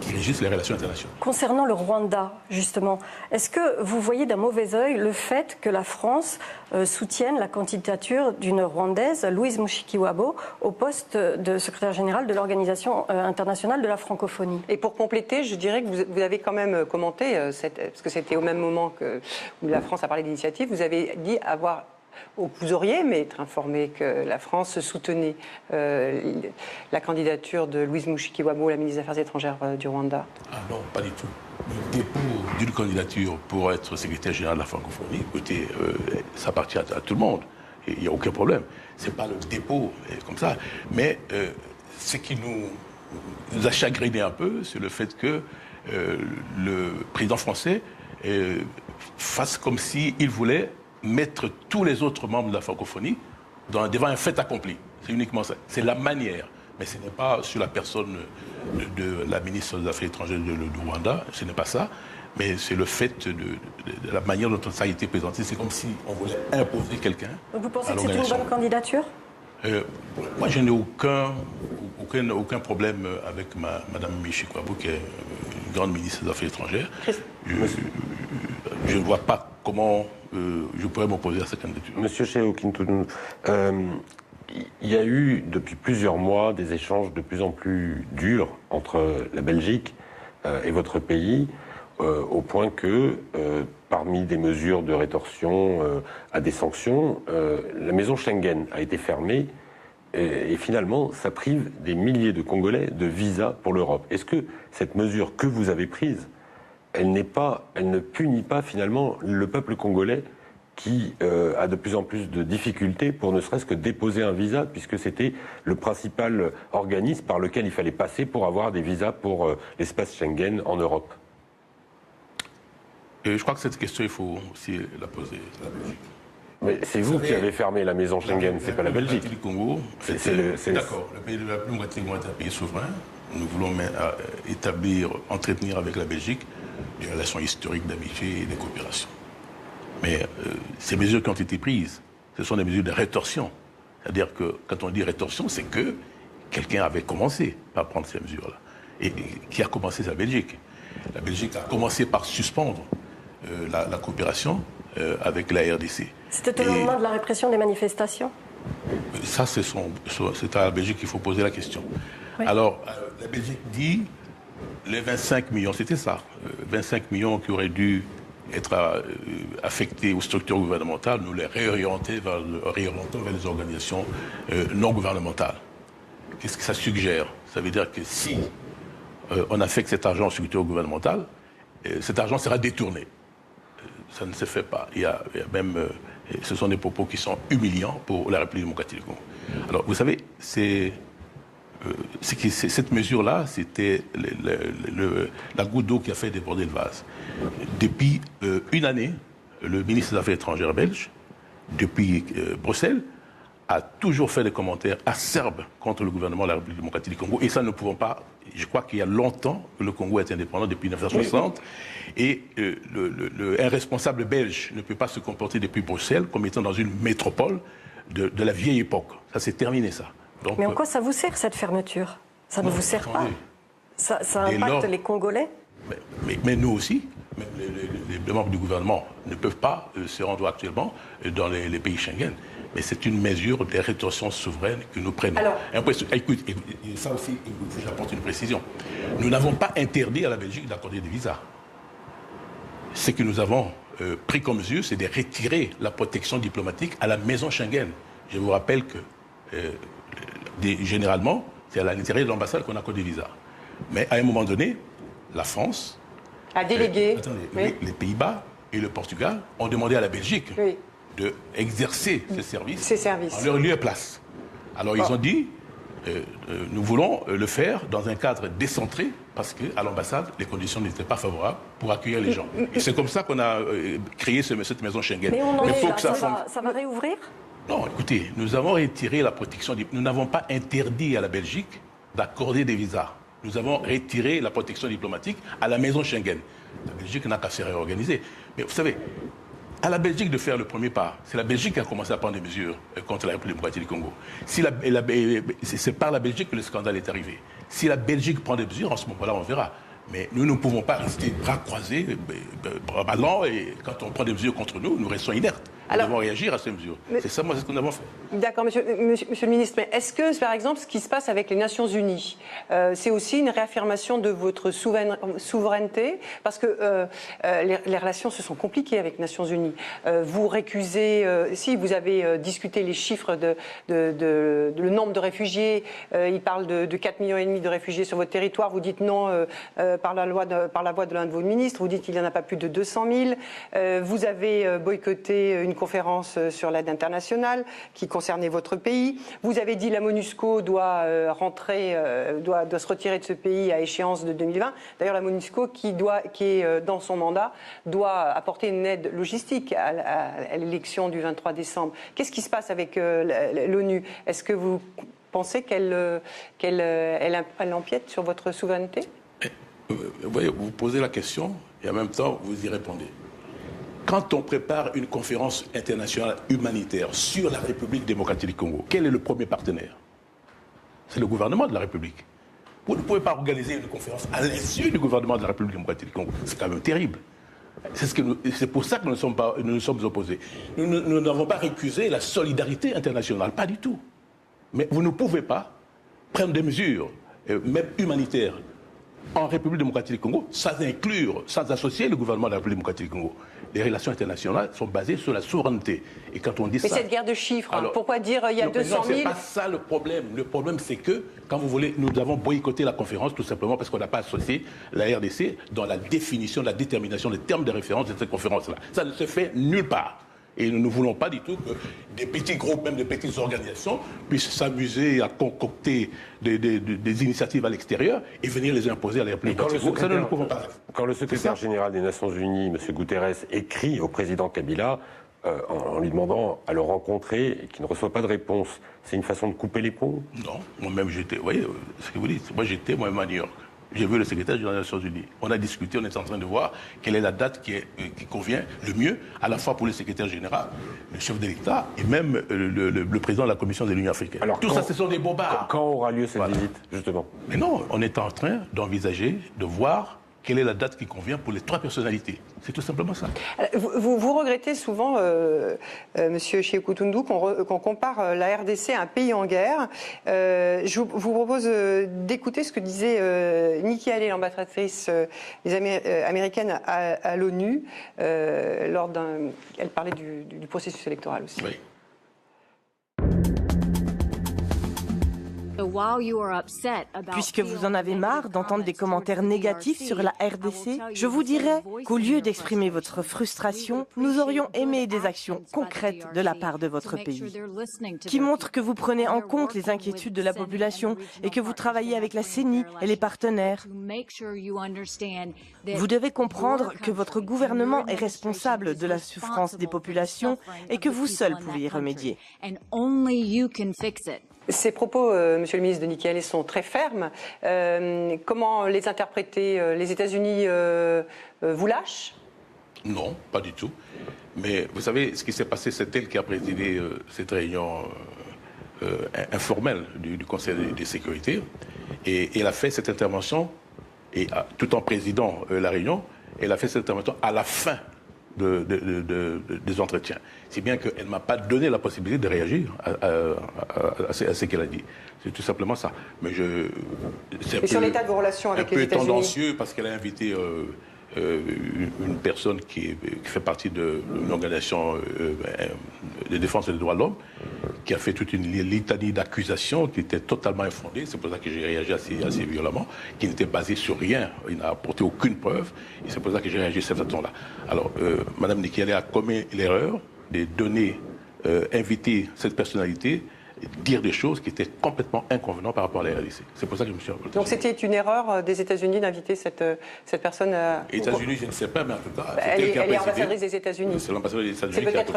Speaker 6: qui régissent les relations internationales. Concernant
Speaker 4: le Rwanda, justement, est-ce que vous voyez d'un mauvais œil le fait que la France soutienne la candidature d'une Rwandaise, Louise Mushikiwabo, au poste de secrétaire général de l'Organisation internationale de la francophonie?
Speaker 1: Et pour compléter, je dirais que vous avez quand même commenté, parce que c'était au même moment où la France a parlé d'initiative, vous avez dit avoir... Vous auriez aimé être informé que la France soutenait la candidature de Louise Mushikiwabo, la ministre des Affaires étrangères du Rwanda?
Speaker 6: Ah non, pas du tout. Le dépôt d'une candidature pour être secrétaire général de la francophonie, écoutez, ça appartient à tout le monde. Il n'y a aucun problème. Ce n'est pas le dépôt comme ça. Mais ce qui nous a chagriné un peu, c'est le fait que le président français fasse comme s'il voulait mettre tous les autres membres de la francophonie devant un fait accompli. C'est uniquement ça. C'est la manière. Mais ce n'est pas sur la personne de la ministre des Affaires étrangères du Rwanda, ce n'est pas ça. Mais c'est le fait de la manière dont ça a été présenté. C'est comme si on voulait imposer quelqu'un.
Speaker 4: Vous pensez que c'est une bonne candidature?
Speaker 6: Moi, je n'ai aucun problème avec Mme Mushikiwabo, qui est une grande ministre des Affaires étrangères. Je ne vois pas comment je pourrais m'opposer à cette candidature.
Speaker 2: Monsieur Shehu Kintundu, il y a eu depuis plusieurs mois des échanges de plus en plus durs entre la Belgique et votre pays, au point que, parmi des mesures de rétorsion à des sanctions, la maison Schengen a été fermée et finalement, ça prive des milliers de Congolais de visa pour l'Europe. Est-ce que cette mesure que vous avez prise, elle ne punit pas finalement le peuple congolais qui a de plus en plus de difficultés pour ne serait-ce que déposer un visa, puisque c'était le principal organisme par lequel il fallait passer pour avoir des visas pour l'espace Schengen en Europe?
Speaker 6: Je crois que cette question, il faut aussi la poser à la Belgique.
Speaker 2: Mais c'est vous qui avez fermé la maison Schengen, c'est pas la Belgique.
Speaker 6: Le Congo, d'accord, le pays de la République démocratique du Congo est un pays souverain. Nous voulons entretenir avec la Belgique des relations historiques d'amitié et de coopération. Mais ces mesures qui ont été prises, ce sont des mesures de rétorsion. C'est-à-dire que quand on dit rétorsion, c'est que quelqu'un avait commencé par prendre ces mesures-là. Et qui a commencé, c'est la Belgique. La Belgique a commencé par suspendre la coopération avec la RDC.
Speaker 4: C'était au lendemain de la répression des manifestations?
Speaker 6: Ça, c'est à la Belgique qu'il faut poser la question. Oui. Alors, la Belgique dit les 25 millions, c'était ça, 25 millions qui auraient dû être affectés aux structures gouvernementales, nous les réorientons vers les organisations non gouvernementales. Qu'est-ce que ça suggère? Ça veut dire que si on affecte cet argent aux structures gouvernementales, cet argent sera détourné. Ça ne se fait pas. Il y a même, ce sont des propos qui sont humiliants pour la République démocratique du Congo. Alors, vous savez, cette mesure-là, c'était la goutte d'eau qui a fait déborder le vase. Depuis une année, le ministre des Affaires étrangères belge, depuis Bruxelles, a toujours fait des commentaires acerbes contre le gouvernement de la République démocratique du Congo. Et ça, ne pouvons pas... Je crois qu'il y a longtemps que le Congo est indépendant, depuis 1960. Et un responsable belge ne peut pas se comporter depuis Bruxelles comme étant dans une métropole de la vieille époque. Ça, c'est terminé, ça. Donc,
Speaker 4: mais en quoi ça vous sert, cette fermeture? Ça ne vous sert pas? Ça impacte les Congolais?
Speaker 6: Mais nous aussi. Même les membres du gouvernement ne peuvent pas se rendre actuellement dans les pays Schengen. Mais c'est une mesure de rétorsion souveraine que nous prenons. Alors, écoute, ça aussi, j'apporte une précision. Nous n'avons pas interdit à la Belgique d'accorder des visas. Ce que nous avons pris comme mesure, c'est de retirer la protection diplomatique à la maison Schengen. Je vous rappelle que, généralement, c'est à l'intérieur de l'ambassade qu'on accorde des visas. Mais à un moment donné, la France
Speaker 1: a délégué.
Speaker 6: Les Pays-Bas et le Portugal ont demandé à la Belgique d'exercer ces services en leur lieu et place. Alors ils ont dit, nous voulons le faire dans un cadre décentré parce qu'à l'ambassade, les conditions n'étaient pas favorables pour accueillir les gens. Et c'est comme ça qu'on a créé cette maison Schengen.
Speaker 4: Mais on en est là, ça va réouvrir?
Speaker 6: Non, écoutez, nous avons retiré la protection. Nous n'avons pas interdit à la Belgique d'accorder des visas. Nous avons retiré la protection diplomatique à la maison Schengen. La Belgique n'a qu'à se réorganiser. Mais vous savez, à la Belgique de faire le premier pas. C'est la Belgique qui a commencé à prendre des mesures contre la République démocratique du Congo. C'est par la Belgique que le scandale est arrivé. Si la Belgique prend des mesures, en ce moment-là, on verra. Mais nous ne pouvons pas rester bras croisés, bras ballants, et quand on prend des mesures contre nous, nous restons inertes. Nous devons réagir à ces mesures. C'est ça, moi, c'est ce que nous avons fait.
Speaker 1: D'accord, monsieur le ministre. Mais est-ce que, par exemple, ce qui se passe avec les Nations Unies, c'est aussi une réaffirmation de votre souveraineté? Parce que les relations se sont compliquées avec les Nations Unies. Vous récusez, si vous avez discuté les chiffres le nombre de réfugiés, il parle de 4,5 millions de réfugiés sur votre territoire, vous dites non par la voix de l'un de vos ministres, vous dites qu'il n'y en a pas plus de 200 000. Vous avez boycotté une conférence sur l'aide internationale qui concernait votre pays. Vous avez dit que la MONUSCO doit se retirer de ce pays à échéance de 2020. D'ailleurs, la MONUSCO, qui est dans son mandat, doit apporter une aide logistique à l'élection du 23 décembre. Qu'est-ce qui se passe avec l'ONU? Est-ce que vous pensez qu'elle empiète sur votre souveraineté?
Speaker 6: Vous voyez, vous posez la question et en même temps, vous y répondez. Quand on prépare une conférence internationale humanitaire sur la République démocratique du Congo, quel est le premier partenaire? C'est le gouvernement de la République. Vous ne pouvez pas organiser une conférence à l'insu du gouvernement de la République démocratique du Congo. C'est quand même terrible. C'est pour ça que nous nous sommes opposés. Nous n'avons pas récusé la solidarité internationale, pas du tout. Mais vous ne pouvez pas prendre des mesures, même humanitaires, en République démocratique du Congo, sans associer le gouvernement de la République démocratique du Congo. Les relations internationales sont basées sur la souveraineté. Et quand on dit
Speaker 1: Mais cette guerre de chiffres, alors, pourquoi dire il y a 200 000
Speaker 6: Non, c'est pas ça le problème. Le problème, c'est que, quand vous voulez, nous avons boycotté la conférence tout simplement parce qu'on n'a pas associé la RDC dans la définition, la détermination des termes de référence de cette conférence-là. Ça ne se fait nulle part. Et nous ne voulons pas du tout que des petits groupes, même des petites organisations, puissent s'amuser à concocter des initiatives à l'extérieur et venir les imposer à les plus petits groupes. Ça, nous ne pouvons pas.
Speaker 2: Quand le secrétaire général des Nations Unies, M. Guterres, écrit au président Kabila en lui demandant à le rencontrer et qu'il ne reçoit pas de réponse, c'est une façon de couper les ponts?
Speaker 6: Non, moi-même j'étais, vous voyez ce que vous dites, moi j'étais moi-même à New York. J'ai vu le secrétaire général des Nations Unies. On a discuté, on est en train de voir quelle est la date qui convient le mieux, à la fois pour le secrétaire général, le chef de l'État et même le président de la Commission de l'Union africaine. Alors, tout ça, ce sont des bobards.
Speaker 2: Quand aura lieu cette visite, justement?
Speaker 6: Mais non, on est en train d'envisager, de voir quelle est la date qui convient pour les 3 personnalités. C'est tout simplement ça.
Speaker 1: Vous regrettez souvent, Monsieur Sékou Toundou, qu'on compare la RDC à un pays en guerre. Je vous propose d'écouter ce que disait Nikki Haley, l'ambassadrice américaine à l'ONU, elle parlait du processus électoral aussi.
Speaker 6: Oui.
Speaker 7: Puisque vous en avez marre d'entendre des commentaires négatifs sur la RDC, je vous dirais qu'au lieu d'exprimer votre frustration, nous aurions aimé des actions concrètes de la part de votre pays, qui montrent que vous prenez en compte les inquiétudes de la population et que vous travaillez avec la CENI et les partenaires. Vous devez comprendre que votre gouvernement est responsable de la souffrance des populations et que vous seul pouvez y remédier.
Speaker 1: Ces propos, Monsieur le ministre de Nikki Haley, sont très fermes. Comment les interpréter? Les États-Unis vous lâchent?
Speaker 6: Non, pas du tout. Mais vous savez, ce qui s'est passé, c'est elle qui a présidé cette réunion informelle du Conseil de sécurité. Et elle a fait cette intervention, et tout en présidant la réunion, elle a fait cette intervention à la fin des entretiens. C'est bien qu'elle ne m'a pas donné la possibilité de réagir à ce qu'elle a dit. C'est tout simplement ça. Mais
Speaker 1: et sur l'état de vos relations avec les États-Unis?
Speaker 6: Un peu tendancieux parce qu'elle a invité une personne qui fait partie d'une organisation de défense des droits de l'homme, qui a fait toute une litanie d'accusations qui était totalement infondée. C'est pour ça que j'ai réagi assez violemment, qui n'était basée sur rien. Il n'a apporté aucune preuve. Et c'est pour ça que j'ai réagi de cette façon-là. Alors, Mme Nikki Haley a commis l'erreur de donner, inviter cette personnalité, dire des choses qui étaient complètement inconvenantes par rapport à la RDC. C'est pour ça que je me suis révolté.
Speaker 1: Donc c'était une erreur des États-Unis d'inviter cette personne
Speaker 6: Les États-Unis, je ne sais pas, mais en tout cas...
Speaker 1: Elle est ambassadrice des États-Unis.
Speaker 6: C'est l'ambassadrice des États-Unis.
Speaker 1: C'est peut-être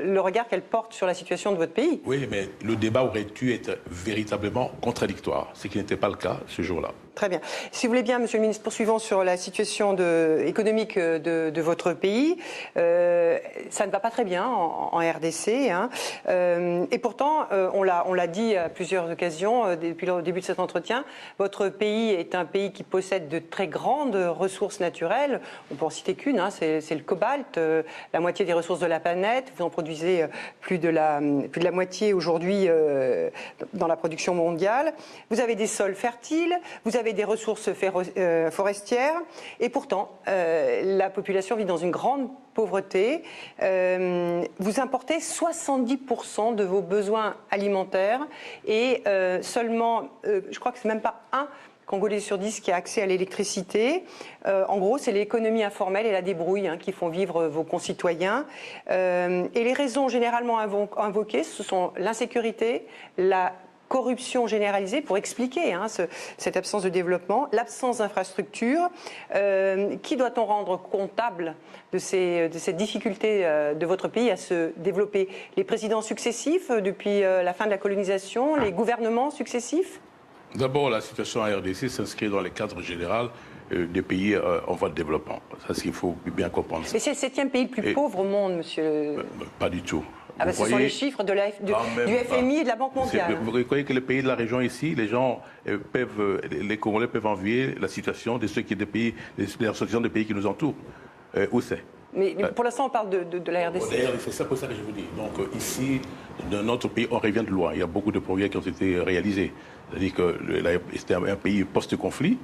Speaker 1: le regard qu'elle porte sur la situation de votre pays.
Speaker 6: Oui, mais le débat aurait dû être véritablement contradictoire, ce qui n'était pas le cas ce jour-là.
Speaker 1: Très bien. Si vous voulez bien, Monsieur le ministre, poursuivons sur la situation économique de votre pays. Ça ne va pas très bien en RDC. Hein. Et pourtant, on l'a dit à plusieurs occasions depuis le début de cet entretien, votre pays est un pays qui possède de très grandes ressources naturelles. On peut en citer qu'une, hein, c'est le cobalt, la moitié des ressources de la planète. Vous en produisez plus de la moitié aujourd'hui dans la production mondiale. Vous avez des sols fertiles, vous avez des ressources forestières, et pourtant, la population vit dans une grande pauvreté. Vous importez 70% de vos besoins alimentaires et seulement, je crois que c'est même pas un Congolais sur 10 qui a accès à l'électricité. En gros, c'est l'économie informelle et la débrouille qui font vivre vos concitoyens. Et les raisons généralement invoquées, ce sont l'insécurité, la corruption généralisée pour expliquer cette absence de développement, l'absence d'infrastructures. Qui doit-on rendre comptable de ces difficultés de votre pays à se développer? Les présidents successifs depuis la fin de la colonisation, les gouvernements successifs?
Speaker 6: D'abord, la situation en RDC s'inscrit dans le cadre général des pays en voie de développement. Ça, c'est ce qu'il faut bien comprendre.
Speaker 1: Mais c'est le 7e pays le plus pauvre au monde, monsieur.
Speaker 6: Pas du tout.
Speaker 1: Ce sont les chiffres du FMI et de la Banque mondiale.
Speaker 6: Vous croyez que les pays de la région ici, les Congolais peuvent envier la situation de ceux qui des pays, des associations des pays qui nous entourent? Où c'est?
Speaker 1: Mais pour l'instant, on parle de la RDC.
Speaker 6: C'est pour ça que je vous dis. Donc ici, dans notre pays, on revient de loin. Il y a beaucoup de progrès qui ont été réalisés. C'est-à-dire que c'était un pays post-conflit.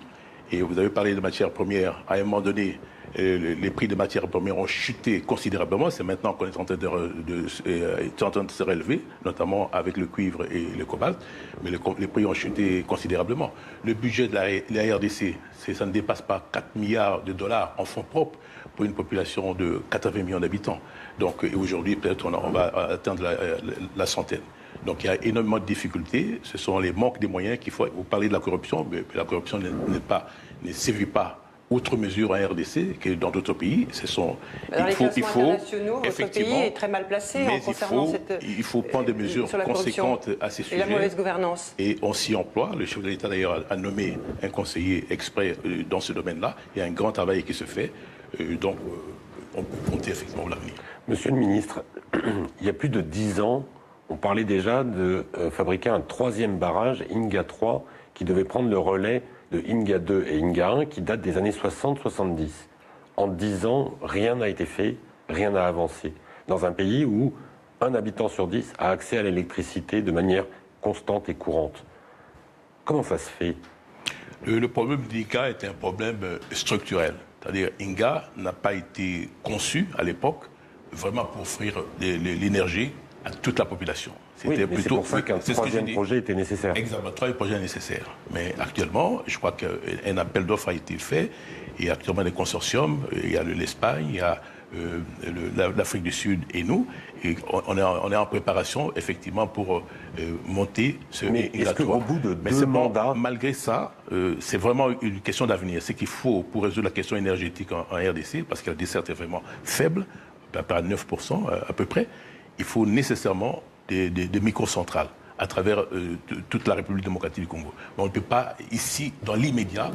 Speaker 6: Et vous avez parlé de matières premières. À un moment donné, les prix des matières premières ont chuté considérablement. C'est maintenant qu'on est en train de se relever, notamment avec le cuivre et le cobalt, mais les prix ont chuté considérablement. Le budget de la RDC, ça ne dépasse pas 4 milliards de dollars en fonds propres pour une population de 80 millions d'habitants. Donc aujourd'hui, peut-être on va atteindre la centaine. Donc il y a énormément de difficultés. Ce sont les manques des moyens qu'il faut. Vous parlez de la corruption, mais la corruption ne sévit pas outre mesure en RDC que dans d'autres pays.
Speaker 1: Dans les classements internationaux, votre pays est très mal placé en concernant
Speaker 6: il faut prendre des mesures conséquentes à ces sujets.
Speaker 1: Et la mauvaise gouvernance.
Speaker 6: Et on s'y emploie. Le chef de l'État d'ailleurs a nommé un conseiller exprès dans ce domaine-là. Il y a un grand travail qui se fait. Donc on peut compter effectivement l'avenir.
Speaker 2: Monsieur le ministre, il y a plus de 10 ans, on parlait déjà de fabriquer un 3e barrage, Inga 3, qui devait prendre le relais de Inga 2 et Inga 1, qui datent des années 60-70. En 10 ans, rien n'a été fait, rien n'a avancé. Dans un pays où un habitant sur 10 a accès à l'électricité de manière constante et courante. Comment ça se fait ?
Speaker 6: Le problème d'Inga est un problème structurel. C'est-à-dire Inga n'a pas été conçu à l'époque vraiment pour offrir l'énergie à toute la population.
Speaker 2: C'était plutôt c'est pour ça qu'un 3e projet était nécessaire.
Speaker 6: Exactement, un 3e projet est nécessaire. Mais actuellement, je crois qu'un appel d'offres a été fait. Il y a actuellement des consortiums. Il y a l'Espagne, il y a l'Afrique du Sud et nous. Et on est en préparation, effectivement, pour monter ce...
Speaker 2: Mais est-ce qu'au bout de 2 mandats...
Speaker 6: Malgré ça, c'est vraiment une question d'avenir. C'est qu'il faut, pour résoudre la question énergétique en RDC, parce que la desserte est vraiment faible, à 9% à peu près, il faut nécessairement des microcentrales à travers toute la République démocratique du Congo. Mais on ne peut pas, ici, dans l'immédiat,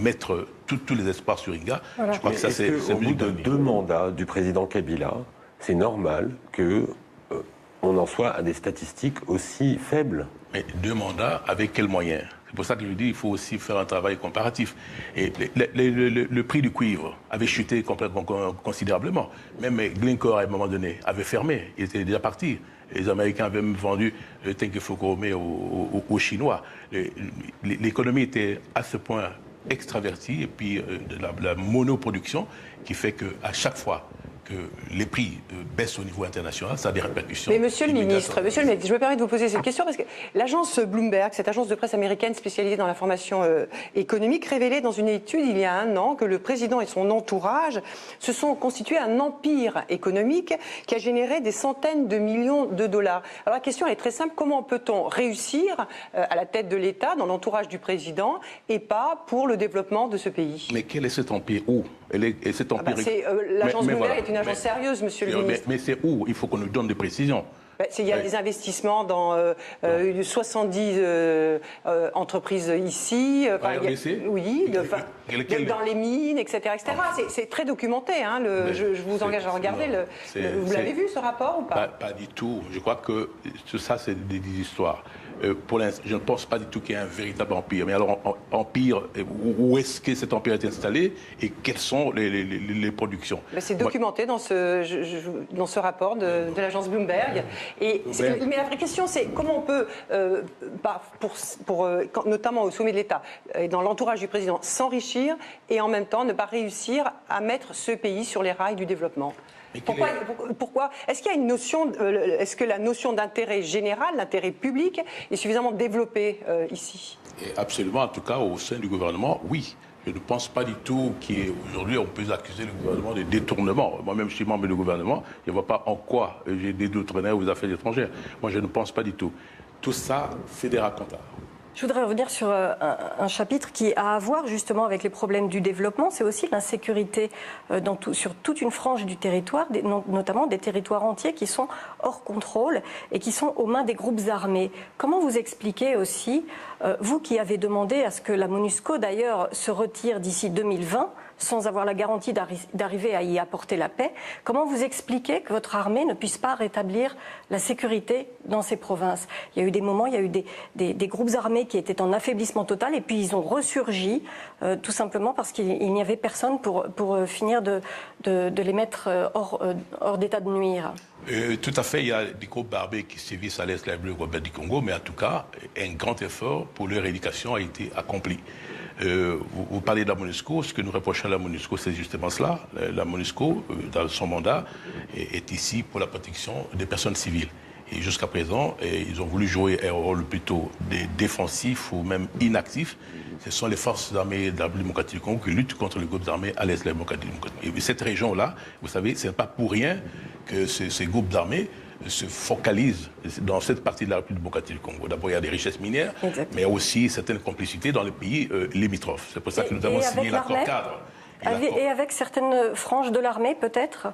Speaker 6: mettre tous les espoirs sur Inga.
Speaker 1: Voilà.
Speaker 6: Je crois que ça, c'est
Speaker 2: au bout de 2 mandats du président Kabila, c'est normal que on en soit à des statistiques aussi faibles.
Speaker 6: Mais 2 mandats, avec quels moyens ? C'est pour ça que je dis qu'il faut aussi faire un travail comparatif. Et le prix du cuivre avait chuté considérablement. Même Glencore, à un moment donné, avait fermé. Il était déjà parti. Les Américains avaient même vendu le Tenkefukuome aux Chinois. L'économie était à ce point extravertie, et puis de la monoproduction, qui fait qu'à chaque fois que les prix baissent au niveau international, ça a des répercussions.
Speaker 1: Mais monsieur le ministre, je me permets de vous poser cette question parce que l'agence Bloomberg, cette agence de presse américaine spécialisée dans l'information économique, révélait dans une étude il y a 1 an que le président et son entourage se sont constitués un empire économique qui a généré des centaines de millions de dollars. Alors la question est très simple, comment peut-on réussir à la tête de l'État, dans l'entourage du président, et pas pour le développement de ce pays ?
Speaker 6: Mais quel est cet empire ? Où ?
Speaker 1: L'agence Bloomberg est une agence sérieuse, monsieur le ministre.
Speaker 6: Mais c'est où ? Il faut qu'on nous donne des précisions.
Speaker 1: Il y a des investissements dans 70 entreprises ici. Oui, dans les mines, etc. C'est très documenté. Hein, je vous engage à regarder. Vous l'avez vu, ce rapport, ou pas ?
Speaker 6: Pas du tout. Je crois que tout ça, c'est des histoires. Pour l'instant, je ne pense pas du tout qu'il y ait un véritable empire. Mais alors, empire, où est-ce que cet empire est installé et quelles sont les productions ?
Speaker 1: C'est documenté dans ce rapport de l'agence Bloomberg. Mais la vraie question, c'est comment on peut, notamment au sommet de l'État et dans l'entourage du président, s'enrichir et en même temps ne pas réussir à mettre ce pays sur les rails du développement ? Pourquoi est-ce qu'il y a une notion, est-ce que la notion d'intérêt général, l'intérêt public, est suffisamment développée ici ?
Speaker 6: Absolument, en tout cas au sein du gouvernement, oui. Je ne pense pas du tout qu'aujourd'hui on peut accuser le gouvernement de détournement. Moi-même, je suis membre du gouvernement, je ne vois pas en quoi j'ai détourné aux affaires étrangères. Moi, je ne pense pas du tout. Tout ça, c'est des racontars.
Speaker 4: Je voudrais revenir sur un chapitre qui a à voir justement avec les problèmes du développement. C'est aussi l'insécurité sur toute une frange du territoire, notamment des territoires entiers qui sont hors contrôle et qui sont aux mains des groupes armés. Comment vous expliquez aussi, vous qui avez demandé à ce que la MONUSCO d'ailleurs se retire d'ici 2020, sans avoir la garantie d'arriver à y apporter la paix, comment vous expliquez que votre armée ne puisse pas rétablir la sécurité dans ces provinces ? Il y a eu des moments, il y a eu des groupes armés qui étaient en affaiblissement total et puis ils ont ressurgi tout simplement parce qu'il n'y avait personne pour finir de les mettre hors d'état de nuire.
Speaker 6: Tout à fait, il y a des groupes armés qui sévissent à l'est de la République du Congo, mais en tout cas, un grand effort pour leur éradication a été accompli.
Speaker 3: Vous parlez de la MONUSCO. Ce que nous reprochons à la MONUSCO, c'est justement cela. La MONUSCO, dans son mandat, est ici pour la protection des personnes civiles. Et jusqu'à présent, ils ont voulu jouer un rôle plutôt défensif ou même inactif. Ce sont les forces armées de la République démocratique du Congo qui luttent contre les groupes armés à l'est de la démocratie. Et cette région-là, vous savez, ce n'est pas pour rien que ces groupes armés se focalisent dans cette partie de la République démocratique du Congo. D'abord, il y a des richesses minières, mais il y a aussi certaines complicités dans les pays limitrophes. C'est pour ça que nous avons signé l'accord cadre.
Speaker 4: Et avec certaines franges de l'armée, peut-être ?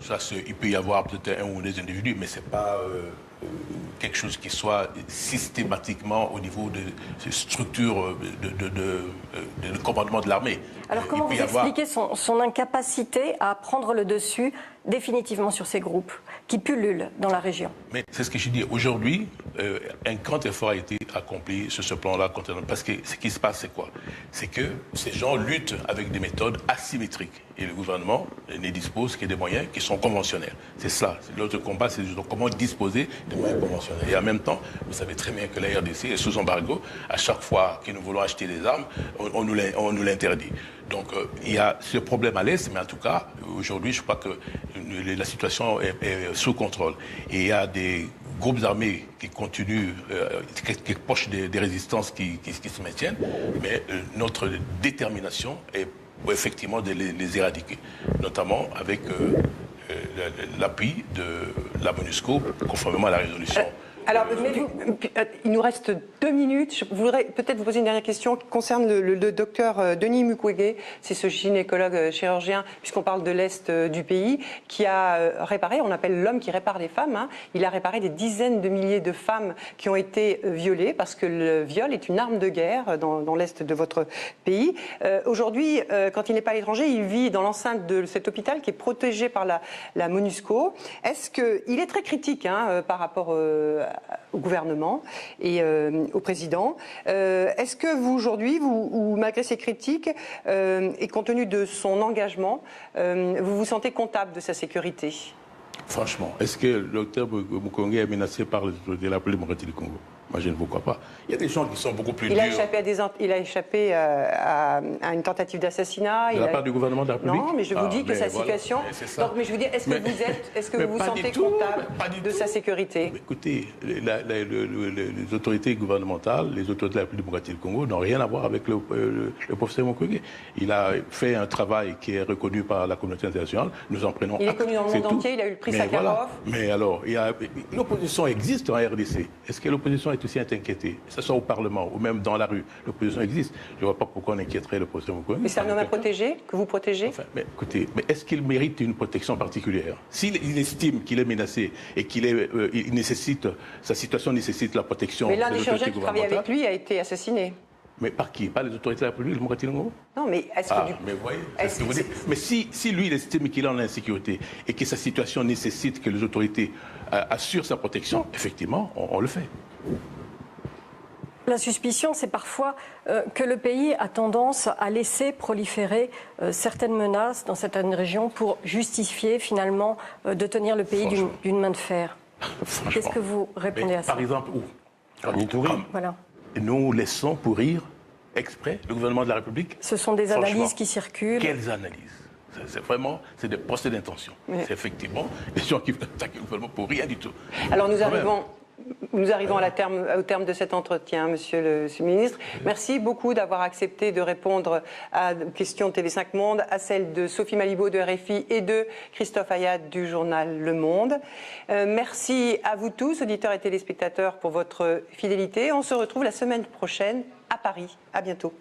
Speaker 3: Ça, il peut y avoir peut-être un ou des individus, mais ce n'est pas quelque chose qui soit systématiquement au niveau de ces structures de commandement de l'armée.
Speaker 4: Alors comment vous expliquez son incapacité à prendre le dessus définitivement sur ces groupes qui pullulent dans la région?
Speaker 3: Mais c'est ce que je dis. Aujourd'hui, un grand effort a été accompli sur ce plan-là. Parce que ce qui se passe, c'est quoi? C'est que ces gens luttent avec des méthodes asymétriques. Et le gouvernement ne dispose que des moyens qui sont conventionnels. C'est ça. L'autre combat, c'est comment disposer des moyens conventionnels. Et en même temps, vous savez très bien que la RDC est sous embargo. À chaque fois que nous voulons acheter des armes, on nous l'interdit. Donc il y a ce problème à l'Est, mais en tout cas, aujourd'hui, je crois que la situation est sous contrôle. Et il y a des groupes armés qui continuent, qui proches des résistances qui se maintiennent, mais notre détermination est effectivement de les éradiquer, notamment avec l'appui de la MONUSCO, conformément à la résolution.
Speaker 1: Alors, il nous reste 2 minutes. Je voudrais peut-être vous poser une dernière question qui concerne le docteur Denis Mukwege. C'est ce gynécologue chirurgien, puisqu'on parle de l'Est du pays, qui a réparé, on appelle l'homme qui répare les femmes. Hein. Il a réparé des dizaines de milliers de femmes qui ont été violées, parce que le viol est une arme de guerre dans l'Est de votre pays. Aujourd'hui, quand il n'est pas à l'étranger, il vit dans l'enceinte de cet hôpital qui est protégé par la MONUSCO. Est-ce qu'il est très critique par rapport au gouvernement et au président. Est-ce que vous, aujourd'hui, ou malgré ces critiques, et compte tenu de son engagement, vous vous sentez comptable de sa sécurité?
Speaker 6: Franchement, est-ce que le docteur Mukwege est menacé par les autorités de la République démocratique du Congo? Moi, je ne vous crois pas. Il y a des gens qui sont beaucoup plus durs.
Speaker 1: Il a échappé à une tentative d'assassinat.
Speaker 6: De la part du gouvernement de la République?
Speaker 1: Non, mais je vous dis que sa situation... Donc, mais je vous dis, est-ce que vous vous sentez comptable de sa sécurité?
Speaker 6: Écoutez, les autorités gouvernementales, les autorités de la République démocratique du Congo n'ont rien à voir avec le professeur Mukwege. Il a fait un travail qui est reconnu par la communauté internationale. Nous en prenons acte.
Speaker 1: Il est connu dans le monde entier, il a eu le prix Sakharov.
Speaker 6: Voilà. Mais alors, l'opposition existe en RDC. Est-ce que l'opposition est aussi inquiétée, que ce soit au Parlement ou même dans la rue? L'opposition existe. Je ne vois pas pourquoi on inquiéterait le professeur Mukwege.
Speaker 1: Mais c'est un homme à protéger, que vous protégez?
Speaker 6: Enfin, mais écoutez, est-ce qu'il mérite une protection particulière? S'il estime qu'il est menacé et sa situation nécessite la protection...
Speaker 1: Mais l'un des chirurgiens qui travaillait avec lui a été assassiné.
Speaker 6: Mais par qui? Par les autorités de la République démocratique du Congo?
Speaker 1: Non, mais est-ce que...
Speaker 6: mais vous voyez, est-ce que vous dites? Mais si lui, il estime qu'il est en insécurité et que sa situation nécessite que les autorités assurent sa protection, effectivement, on le fait.
Speaker 4: La suspicion, c'est parfois que le pays a tendance à laisser proliférer certaines menaces dans certaines régions pour justifier finalement de tenir le pays d'une main de fer. Qu'est-ce que vous répondez à ça?
Speaker 6: Par exemple, où?
Speaker 2: En Ituri.
Speaker 4: Voilà.
Speaker 6: Nous laissons pourrir exprès le gouvernement de la République?
Speaker 4: Ce sont des analyses qui circulent.
Speaker 6: Quelles analyses? C'est des procès d'intention. Oui. C'est effectivement des gens qui veulent attaquer le gouvernement pour rien du tout.
Speaker 1: Alors nous arrivons au terme de cet entretien, Monsieur le ministre. Merci beaucoup d'avoir accepté de répondre à aux questions de TV5 Monde, à celles de Sophie Malibaud de RFI et de Christophe Ayad du journal Le Monde. Merci à vous tous, auditeurs et téléspectateurs, pour votre fidélité. On se retrouve la semaine prochaine à Paris. À bientôt.